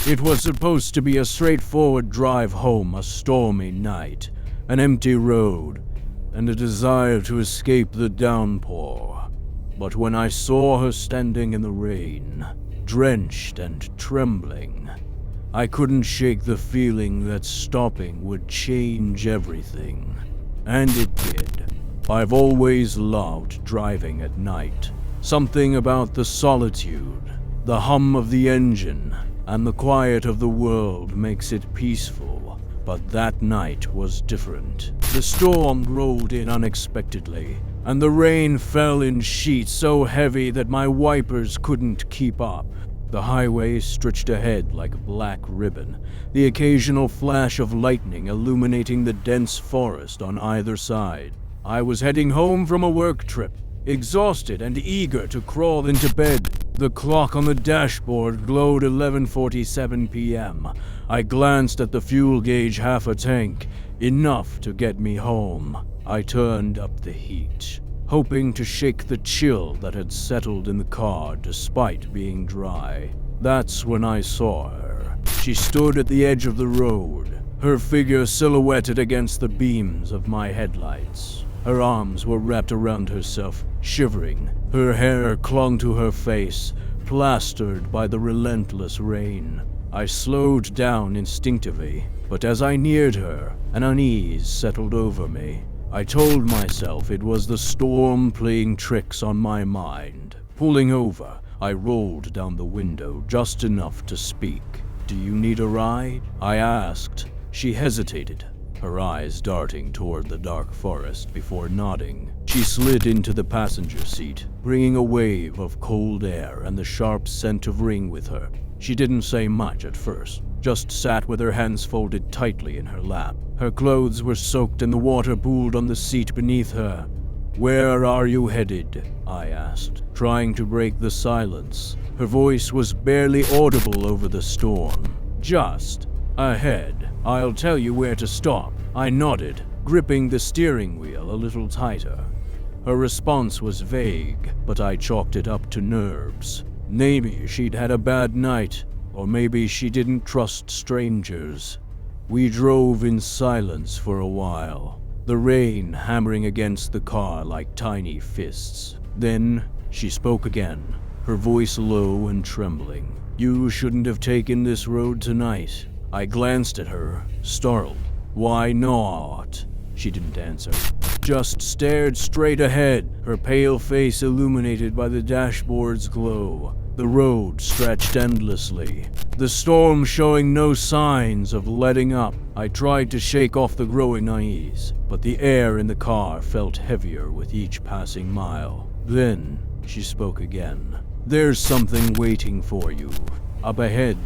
It was supposed to be a straightforward drive home, a stormy night, an empty road, and a desire to escape the downpour. But when I saw her standing in the rain, drenched and trembling, I couldn't shake the feeling that stopping would change everything. And it did. I've always loved driving at night. Something about the solitude, the hum of the engine, and the quiet of the world makes it peaceful. But that night was different. The storm rolled in unexpectedly, and the rain fell in sheets so heavy that my wipers couldn't keep up. The highway stretched ahead like a black ribbon, the occasional flash of lightning illuminating the dense forest on either side. I was heading home from a work trip, exhausted and eager to crawl into bed. The clock on the dashboard glowed 11:47 p.m. I glanced at the fuel gauge, half a tank, enough to get me home. I turned up the heat, hoping to shake the chill that had settled in the car despite being dry. That's when I saw her. She stood at the edge of the road, her figure silhouetted against the beams of my headlights. Her arms were wrapped around herself, shivering. Her hair clung to her face, plastered by the relentless rain. I slowed down instinctively, but as I neared her, an unease settled over me. I told myself it was the storm playing tricks on my mind. Pulling over, I rolled down the window just enough to speak. "Do you need a ride?" I asked. She hesitated, her eyes darting toward the dark forest before nodding. She slid into the passenger seat, bringing a wave of cold air and the sharp scent of ring with her. She didn't say much at first, just sat with her hands folded tightly in her lap. Her clothes were soaked and the water pooled on the seat beneath her. "Where are you headed?" I asked, trying to break the silence. Her voice was barely audible over the storm. "Just ahead. I'll tell you where to stop." I nodded, gripping the steering wheel a little tighter. Her response was vague, but I chalked it up to nerves. Maybe she'd had a bad night, or maybe she didn't trust strangers. We drove in silence for a while, the rain hammering against the car like tiny fists. Then she spoke again, her voice low and trembling. "You shouldn't have taken this road tonight." I glanced at her, startled. "Why not?" She didn't answer, just stared straight ahead, her pale face illuminated by the dashboard's glow. The road stretched endlessly, the storm showing no signs of letting up. I tried to shake off the growing unease, but the air in the car felt heavier with each passing mile. Then she spoke again. "There's something waiting for you. Up ahead."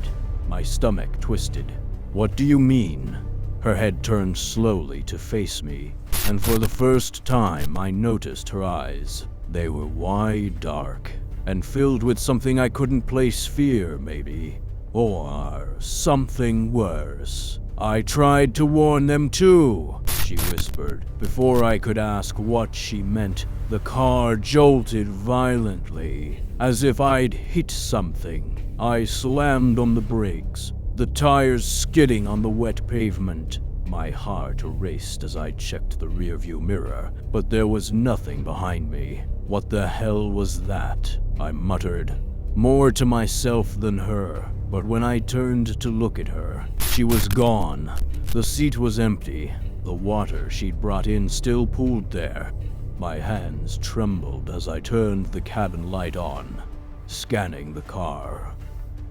My stomach twisted. "What do you mean?" Her head turned slowly to face me, and for the first time I noticed her eyes. They were wide, dark, and filled with something I couldn't place: fear, maybe, or something worse. "I tried to warn them too," she whispered. Before I could ask what she meant, the car jolted violently, as if I'd hit something. I slammed on the brakes, the tires skidding on the wet pavement. My heart raced as I checked the rearview mirror, but there was nothing behind me. "What the hell was that?" I muttered, more to myself than her. But when I turned to look at her, she was gone. The seat was empty, the water she'd brought in still pooled there. My hands trembled as I turned the cabin light on, scanning the car.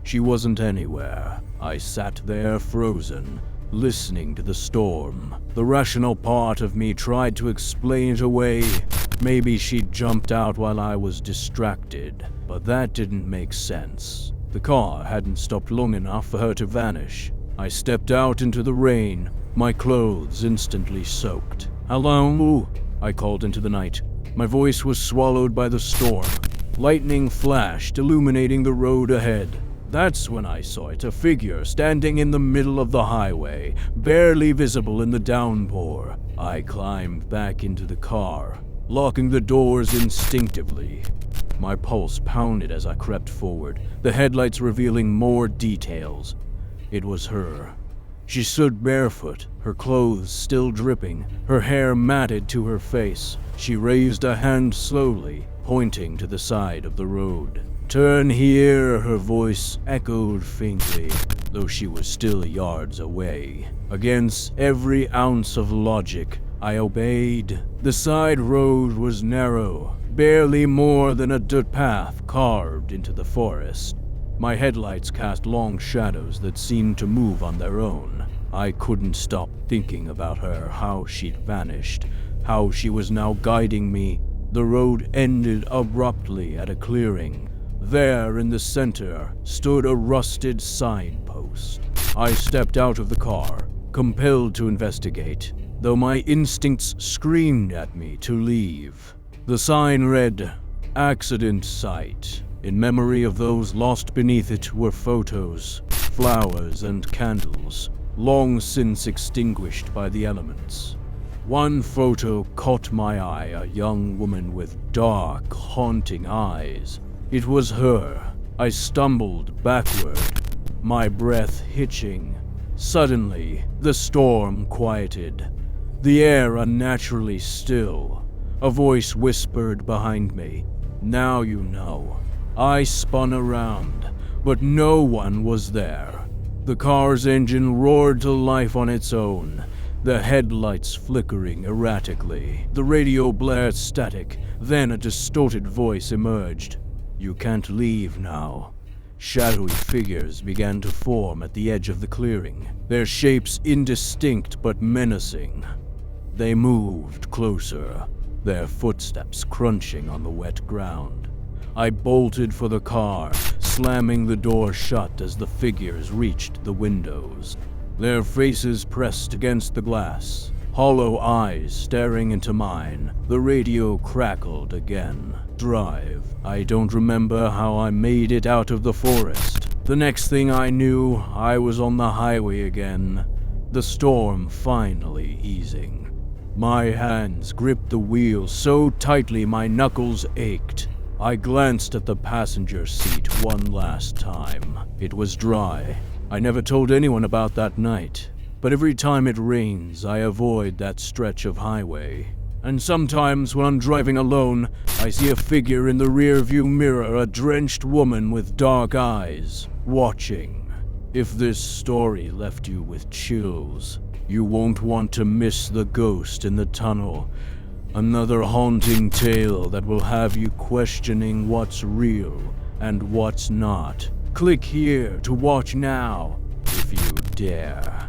She wasn't anywhere. I sat there frozen, listening to the storm. The rational part of me tried to explain it away. Maybe she'd jumped out while I was distracted, but that didn't make sense. The car hadn't stopped long enough for her to vanish. I stepped out into the rain, my clothes instantly soaked. "Hello?" I called into the night. My voice was swallowed by the storm. Lightning flashed, illuminating the road ahead. That's when I saw it, a figure standing in the middle of the highway, barely visible in the downpour. I climbed back into the car, locking the doors instinctively. My pulse pounded as I crept forward, the headlights revealing more details. It was her. She stood barefoot, her clothes still dripping, her hair matted to her face. She raised a hand slowly, pointing to the side of the road. "Turn here," her voice echoed faintly, though she was still yards away. Against every ounce of logic, I obeyed. The side road was narrow, barely more than a dirt path carved into the forest. My headlights cast long shadows that seemed to move on their own. I couldn't stop thinking about her, how she'd vanished, how she was now guiding me. The road ended abruptly at a clearing. There in the center stood a rusted signpost. I stepped out of the car, compelled to investigate, though my instincts screamed at me to leave. The sign read, "Accident Site." In memory of those lost beneath it were photos, flowers, and candles, long since extinguished by the elements. One photo caught my eye, a young woman with dark, haunting eyes. It was her. I stumbled backward, my breath hitching. Suddenly, the storm quieted, the air unnaturally still. A voice whispered behind me, "Now you know." I spun around, but no one was there. The car's engine roared to life on its own, the headlights flickering erratically. The radio blared static, then a distorted voice emerged. "You can't leave now." Shadowy figures began to form at the edge of the clearing, their shapes indistinct but menacing. They moved closer, their footsteps crunching on the wet ground. I bolted for the car, slamming the door shut as the figures reached the windows. Their faces pressed against the glass, hollow eyes staring into mine. The radio crackled again. Drive. I don't remember how I made it out of the forest. The next thing I knew, I was on the highway again, the storm finally easing. My hands gripped the wheel so tightly my knuckles ached. I glanced at the passenger seat one last time. It was dry. I never told anyone about that night, but every time it rains, I avoid that stretch of highway. And sometimes when I'm driving alone, I see a figure in the rearview mirror, a drenched woman with dark eyes, watching. If this story left you with chills, you won't want to miss the ghost in the tunnel. Another haunting tale that will have you questioning what's real and what's not. Click here to watch now, if you dare.